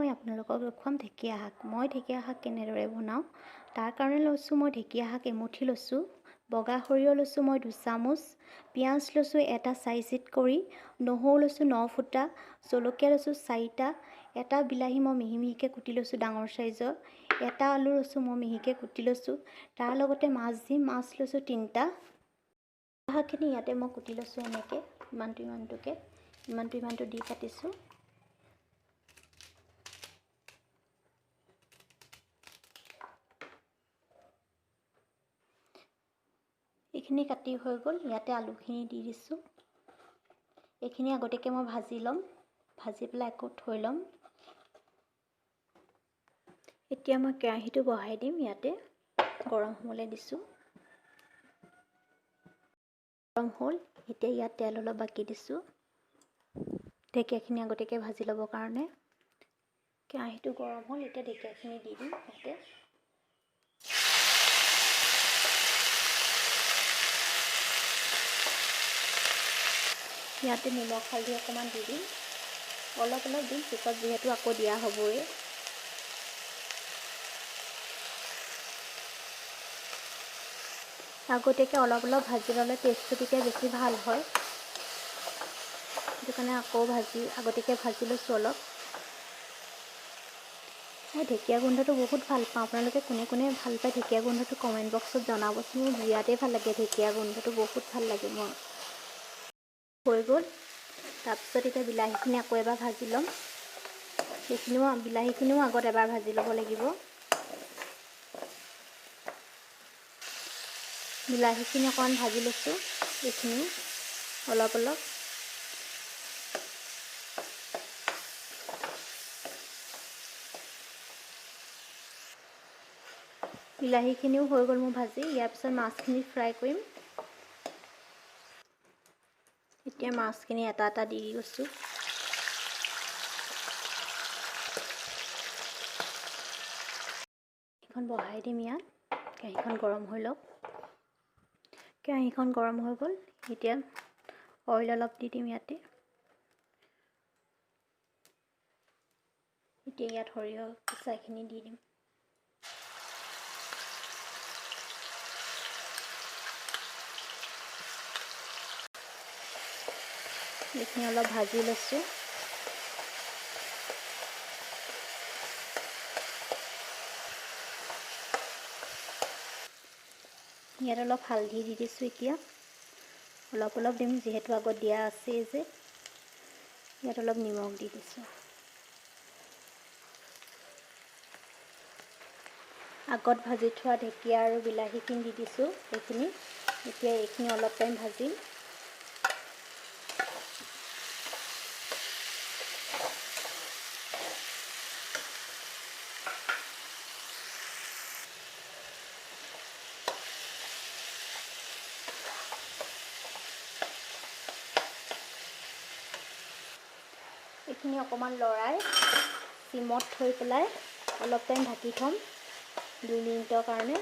মই আপোনালোকক দেখুৱাম ঢেকীয়া শাক। মই ঢেকীয়া শাক কেনেদৰে বনাওঁ তাৰ কাৰণে লৈছোঁ মই ঢেকীয়া শাক এমুঠি লৈছোঁ, বগা সৰিয়হ লৈছোঁ মই 2 চামুচ, পিঁয়াজ লৈছোঁ এটা চাইজিত কৰি, নহৰু লৈছোঁ 9 ফুটা, জলকীয়া লৈছোঁ 4টা, এটা বিলাহী মই মিহি মিহিকৈ কুটি লৈছোঁ ডাঙৰ চাইজৰ, এটা আলু লৈছোঁ মই মিহিকৈ কুটি লৈছোঁ, তাৰ লগতে মাছ দিম, মাছ লৈছোঁ 3টা। শাকখিনি ইয়াতে মই কুটি লৈছোঁ এনেকৈ ইমানটো দি কাটিছোঁ। এইখিনি কাটি হৈ গ'ল, ইয়াতে আলুখিনি দি দিছোঁ। এইখিনি আগতীয়াকৈ মই ভাজি ল'ম, ভাজি পেলাই আকৌ থৈ ল'ম। এতিয়া মই কেৰাহীটো বহাই দিম, ইয়াতে গৰম হ'বলৈ দিছোঁ। গৰম হ'ল, এতিয়া ইয়াত তেল অলপ বাকি দিছোঁ ঢেকীয়াখিনি আগতীয়াকৈ ভাজি ল'বৰ কাৰণে। কেৰাহীটো গৰম হ'ল, এতিয়া ঢেকীয়াখিনি দি দিম ইয়াতে। ইয়াতে নিমখ হালধি অকণমান দি দিম, অলপ দিম, পিছত যিহেতু আকৌ দিয়া হ'বই। আগতীয়াকৈ অলপ ভাজি ল'লে টেষ্টটো তেতিয়া বেছি ভাল হয়, সেইটো কাৰণে আকৌ আগতীয়াকৈ ভাজি লৈছোঁ অলপ। মই ঢেকীয়া গোন্ধটো বহুত ভাল পাওঁ, আপোনালোকে কোনে কোনে ভাল পায় ঢেকীয়া গোন্ধটো কমেণ্ট বক্সত জনাবচোন। মোৰ বিৰাটেই ভাল লাগে ঢেকীয়া গোন্ধটো, বহুত ভাল লাগে মোৰ। হৈ গ'ল, তাৰপিছত এতিয়া বিলাহীখিনি আকৌ এবাৰ ভাজি ল'ম। বিলাহীখিনিও আগত এবাৰ ভাজি ল'ব লাগিব। বিলাহীখিনি অকণমান ভাজি লৈছোঁ, এইখিনি অলপ বিলাহীখিনিও হৈ গ'ল মোৰ ভাজি। ইয়াৰ পিছত মাছখিনি ফ্ৰাই কৰিম। এতিয়া মাছখিনি এটা এটা দি গৈছোঁ। কেৰাহীখন বহাই দিম ইয়াত, কেৰাহীখন গৰম হৈ লওক। কেৰাহীখন গৰম হৈ গ'ল, এতিয়া অইল অলপ দি দিম ইয়াতে। এতিয়া ইয়াত সৰিয়হ পিচাখিনি দি দিম। এইখিনি অলপ ভাজি লৈছোঁ। ইয়াত অলপ হালধি দি দিছোঁ, এতিয়া অলপ দিম যিহেতু আগত দিয়া আছেই যে। ইয়াত অলপ নিমখ দি দিছোঁ। আগত ভাজি থোৱা ঢেকীয়া আৰু বিলাহীখিনি দি দিছোঁ এইখিনি। এতিয়া এইখিনি অলপ টাইম ভাজিম। এইখিনি অকণমান লৰাই চিমত থৈ পেলাই অলপ টাইম ঢাকি থ'ম 2 মিনিটৰ কাৰণে।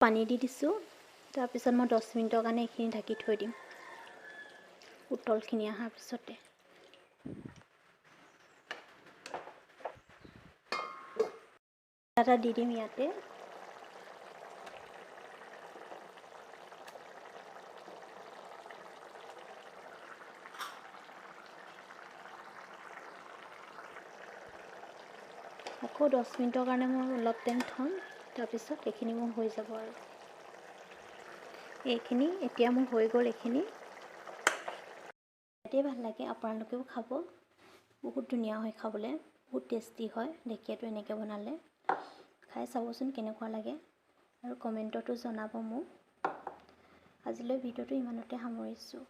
পানী দি দিছোঁ, তাৰপিছত মই 10 মিনিটৰ কাৰণে এইখিনি ঢাকি থৈ দিম উতলখিনি অহাৰ পিছতে। এটা দি দিম ইয়াতে। আকৌ 10 মিনিটৰ কাৰণে মই অলপ টাইম থ'ম, তাৰপিছত এইখিনি মোৰ হৈ যাব আৰু। এইখিনি এতিয়া মোৰ হৈ গ'ল। এইখিনি এতিয়াই ভাল লাগে, আপোনালোকেও খাব, বহুত ধুনীয়া হয় খাবলৈ, বহুত টেষ্টি হয় ঢেকীয়াটো এনেকৈ বনালে। খাই চাবচোন কেনেকুৱা লাগে আৰু কমেণ্টতো জনাব মোক। আজিলৈ ভিডিঅ'টো ইমানতে সামৰিছোঁ।